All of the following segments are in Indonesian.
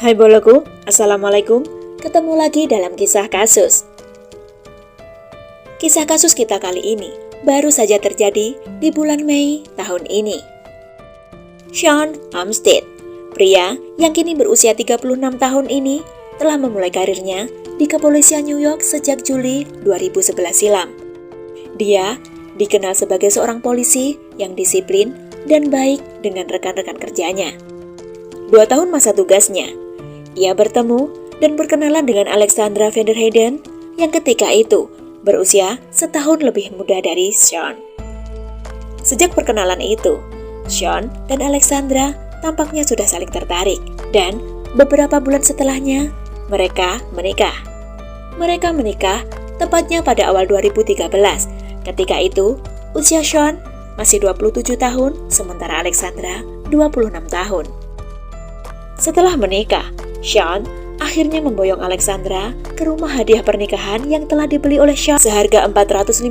Hai boloku, Assalamualaikum. Ketemu lagi dalam kisah kasus. Kisah kasus kita kali ini baru saja terjadi di bulan Mei tahun ini. Sean Armstead, pria yang kini berusia 36 tahun ini, telah memulai karirnya di kepolisian New York sejak Juli 2011 silam. Dia dikenal sebagai seorang polisi yang disiplin dan baik dengan rekan-rekan kerjanya. 2 tahun masa tugasnya, ia bertemu dan berkenalan dengan Alexandra Vanderheyden yang ketika itu berusia setahun lebih muda dari Sean. Sejak perkenalan itu, Sean dan Alexandra tampaknya sudah saling tertarik dan beberapa bulan setelahnya mereka menikah. Mereka menikah tepatnya pada awal 2013. Ketika itu, usia Sean masih 27 tahun sementara Alexandra 26 tahun. Setelah menikah, Sean akhirnya memboyong Alexandra ke rumah hadiah pernikahan yang telah dibeli oleh Sean seharga $450.000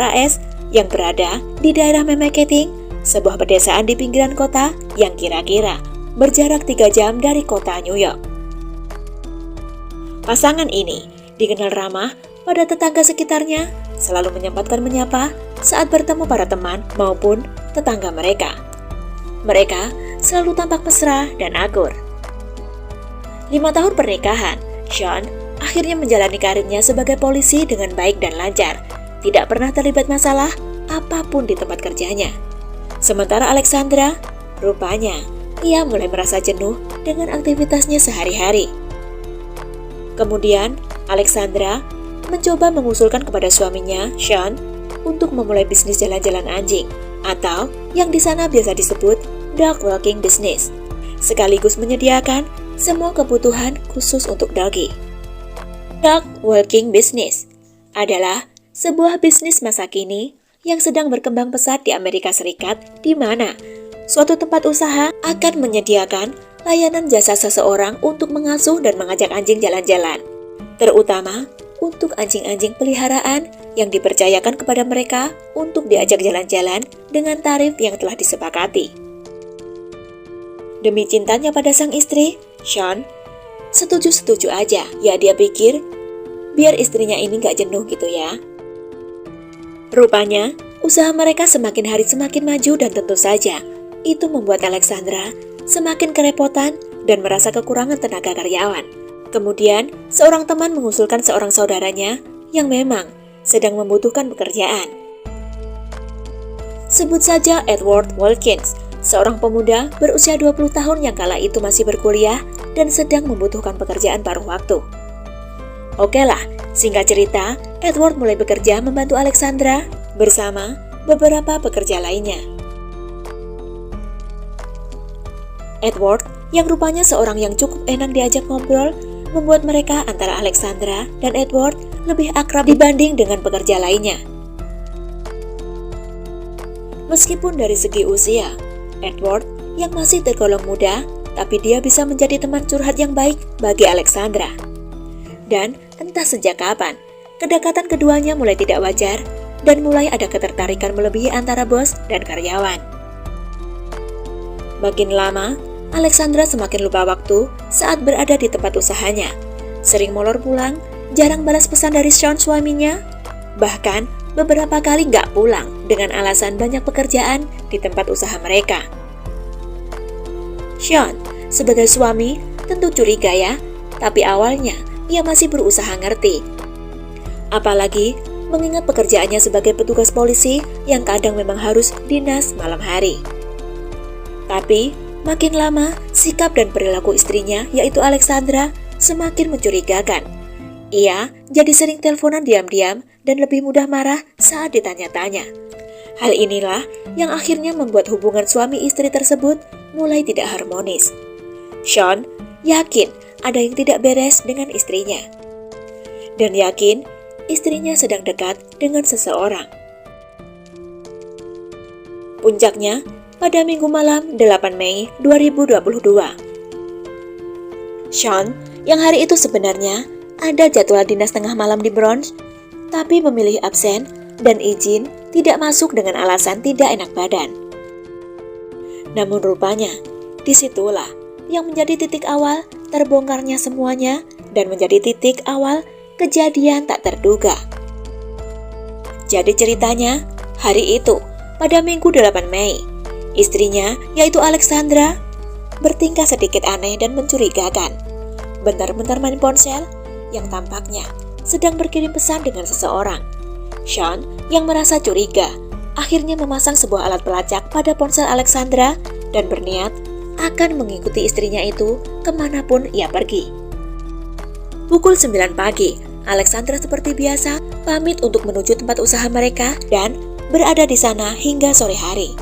AS yang berada di daerah Memeketing, sebuah pedesaan di pinggiran kota yang kira-kira berjarak 3 jam dari kota New York. Pasangan ini dikenal ramah pada tetangga sekitarnya, selalu menyempatkan menyapa saat bertemu para teman maupun tetangga mereka. Mereka selalu tampak mesra dan akur. 5 tahun pernikahan, Sean akhirnya menjalani karirnya sebagai polisi dengan baik dan lancar, tidak pernah terlibat masalah apapun di tempat kerjanya. Sementara Alexandra, rupanya ia mulai merasa jenuh dengan aktivitasnya sehari-hari. Kemudian, Alexandra mencoba mengusulkan kepada suaminya, Sean, untuk memulai bisnis jalan-jalan anjing, atau yang di sana biasa disebut dog walking business, sekaligus menyediakan semua kebutuhan khusus untuk doggy. Dog walking business adalah sebuah bisnis masa kini yang sedang berkembang pesat di Amerika Serikat, di mana suatu tempat usaha akan menyediakan layanan jasa seseorang untuk mengasuh dan mengajak anjing jalan-jalan, terutama untuk anjing-anjing peliharaan yang dipercayakan kepada mereka untuk diajak jalan-jalan dengan tarif yang telah disepakati. Demi cintanya pada sang istri, Sean setuju-setuju aja. Ya, dia pikir biar istrinya ini gak jenuh gitu ya. Rupanya, usaha mereka semakin hari semakin maju dan tentu saja itu membuat Alexandra semakin kerepotan dan merasa kekurangan tenaga karyawan. Kemudian, seorang teman mengusulkan seorang saudaranya yang memang sedang membutuhkan pekerjaan. Sebut saja Edward Wilkins, seorang pemuda berusia 20 tahun yang kala itu masih berkuliah dan sedang membutuhkan pekerjaan paruh waktu. Oke lah, singkat cerita, Edward mulai bekerja membantu Alexandra bersama beberapa pekerja lainnya. Edward, yang rupanya seorang yang cukup enak diajak ngobrol, membuat mereka antara Alexandra dan Edward lebih akrab dibanding dengan pekerja lainnya. Meskipun dari segi usia, Edward yang masih tergolong muda, tapi dia bisa menjadi teman curhat yang baik bagi Alexandra. Dan entah sejak kapan, kedekatan keduanya mulai tidak wajar dan mulai ada ketertarikan melebihi antara bos dan karyawan. Makin lama, Alexandra semakin lupa waktu saat berada di tempat usahanya. Sering molor pulang, jarang balas pesan dari Sean suaminya, bahkan beberapa kali nggak pulang dengan alasan banyak pekerjaan di tempat usaha mereka. Sean, sebagai suami, tentu curiga ya, tapi awalnya ia masih berusaha ngerti. Apalagi mengingat pekerjaannya sebagai petugas polisi yang kadang memang harus dinas malam hari. Tapi, makin lama, sikap dan perilaku istrinya, yaitu Alexandra, semakin mencurigakan. Ia jadi sering teleponan diam-diam dan lebih mudah marah saat ditanya-tanya. Hal inilah yang akhirnya membuat hubungan suami istri tersebut mulai tidak harmonis. Sean yakin ada yang tidak beres dengan istrinya, dan yakin istrinya sedang dekat dengan seseorang. Puncaknya, pada Minggu malam 8 Mei 2022. Sean, yang hari itu sebenarnya ada jadwal dinas tengah malam di Bronx, tapi memilih absen dan izin tidak masuk dengan alasan tidak enak badan. Namun rupanya, disitulah yang menjadi titik awal terbongkarnya semuanya dan menjadi titik awal kejadian tak terduga. Jadi ceritanya, hari itu, pada Minggu 8 Mei, istrinya, yaitu Alexandra, bertingkah sedikit aneh dan mencurigakan. Bentar-bentar main ponsel, yang tampaknya sedang berkirim pesan dengan seseorang. Sean, yang merasa curiga, akhirnya memasang sebuah alat pelacak pada ponsel Alexandra dan berniat akan mengikuti istrinya itu kemanapun ia pergi. Pukul 9 pagi, Alexandra seperti biasa pamit untuk menuju tempat usaha mereka dan berada di sana hingga sore hari.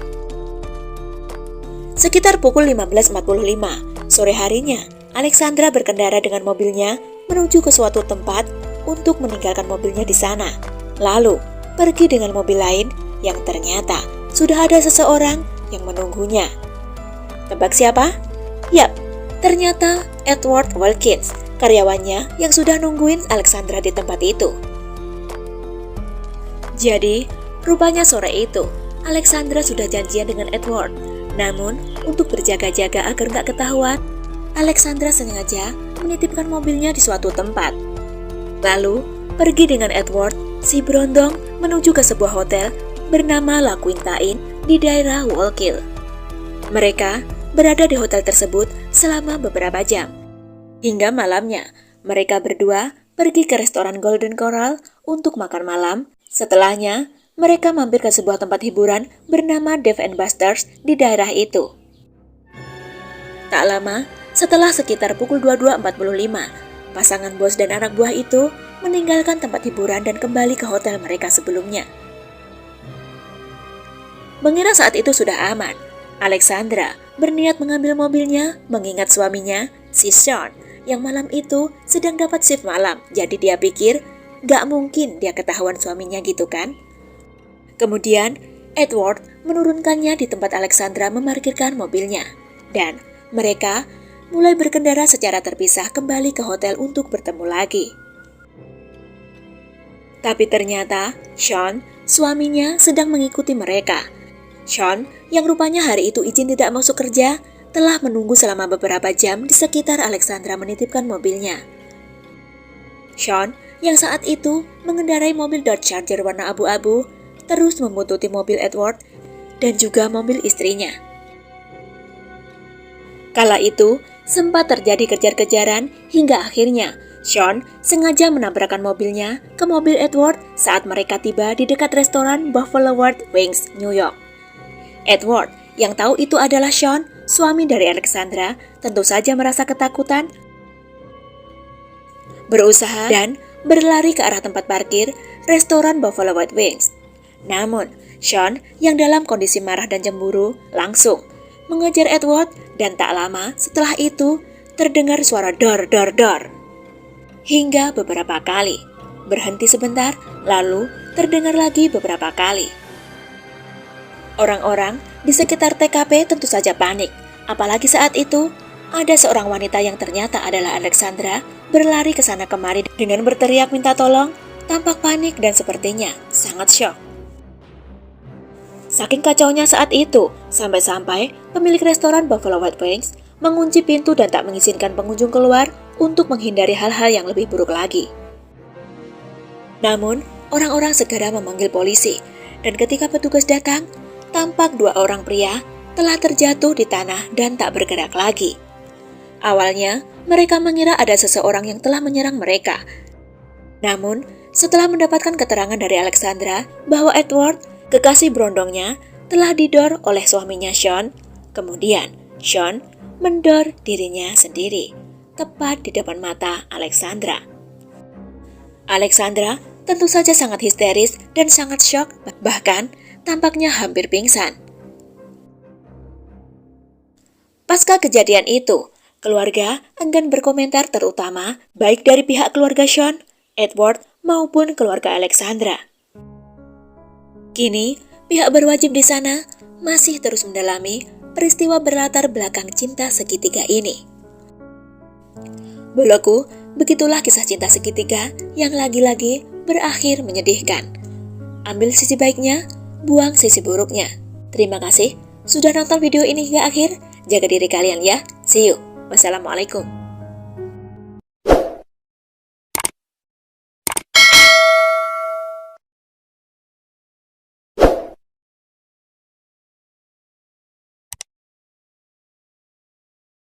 Sekitar pukul 15.45 sore harinya, Alexandra berkendara dengan mobilnya menuju ke suatu tempat untuk meninggalkan mobilnya di sana. Lalu, pergi dengan mobil lain yang ternyata sudah ada seseorang yang menunggunya. Tebak siapa? Yap, ternyata Edward Wilkins, karyawannya yang sudah nungguin Alexandra di tempat itu. Jadi, rupanya sore itu, Alexandra sudah janjian dengan Edward. Namun, untuk berjaga-jaga agar nggak ketahuan, Alexandra sengaja menitipkan mobilnya di suatu tempat. Lalu, pergi dengan Edward, si berondong, menuju ke sebuah hotel bernama La Quinta Inn di daerah Wallkill. Mereka berada di hotel tersebut selama beberapa jam. Hingga malamnya, mereka berdua pergi ke restoran Golden Coral untuk makan malam. Setelahnya, mereka mampir ke sebuah tempat hiburan bernama Dave & Buster's di daerah itu. Tak lama, setelah sekitar pukul 22.45, pasangan bos dan anak buah itu meninggalkan tempat hiburan dan kembali ke hotel mereka sebelumnya. Mengira saat itu sudah aman, Alexandra berniat mengambil mobilnya mengingat suaminya, si Sean, yang malam itu sedang dapat shift malam. Jadi dia pikir, gak mungkin dia ketahuan suaminya gitu kan? Kemudian, Edward menurunkannya di tempat Alexandra memarkirkan mobilnya. Dan mereka mulai berkendara secara terpisah kembali ke hotel untuk bertemu lagi. Tapi ternyata, Sean, suaminya sedang mengikuti mereka. Sean, yang rupanya hari itu izin tidak masuk kerja, telah menunggu selama beberapa jam di sekitar Alexandra menitipkan mobilnya. Sean, yang saat itu mengendarai mobil Dodge Charger warna abu-abu, terus membuntuti mobil Edward dan juga mobil istrinya. Kala itu, sempat terjadi kejar-kejaran hingga akhirnya Sean sengaja menabrakkan mobilnya ke mobil Edward saat mereka tiba di dekat restoran Buffalo Wild Wings, New York. Edward, yang tahu itu adalah Sean, suami dari Alexandra, tentu saja merasa ketakutan, berusaha dan berlari ke arah tempat parkir restoran Buffalo Wild Wings. Namun, Sean yang dalam kondisi marah dan cemburu langsung mengejar Edward dan tak lama setelah itu terdengar suara dor dor dor. Hingga beberapa kali, berhenti sebentar, lalu terdengar lagi beberapa kali. Orang-orang di sekitar TKP tentu saja panik, apalagi saat itu ada seorang wanita yang ternyata adalah Alexandra berlari ke sana kemari dengan berteriak minta tolong, tampak panik dan sepertinya sangat syok. Saking kacaunya saat itu, sampai-sampai pemilik restoran Buffalo Wild Wings mengunci pintu dan tak mengizinkan pengunjung keluar untuk menghindari hal-hal yang lebih buruk lagi. Namun, orang-orang segera memanggil polisi, dan ketika petugas datang, tampak dua orang pria telah terjatuh di tanah dan tak bergerak lagi. Awalnya, mereka mengira ada seseorang yang telah menyerang mereka. Namun, setelah mendapatkan keterangan dari Alexandra bahwa Edward, kekasih berondongnya, telah didor oleh suaminya Sean, kemudian Sean mendor dirinya sendiri, tepat di depan mata Alexandra. Alexandra tentu saja sangat histeris dan sangat syok, bahkan tampaknya hampir pingsan. Pasca kejadian itu, keluarga enggan berkomentar, terutama baik dari pihak keluarga Sean, Edward, maupun keluarga Alexandra. Kini, pihak berwajib di sana masih terus mendalami peristiwa berlatar belakang cinta segitiga ini. Boloku, begitulah kisah cinta segitiga yang lagi-lagi berakhir menyedihkan. Ambil sisi baiknya, buang sisi buruknya. Terima kasih sudah nonton video ini hingga akhir. Jaga diri kalian ya. See you. Wassalamualaikum.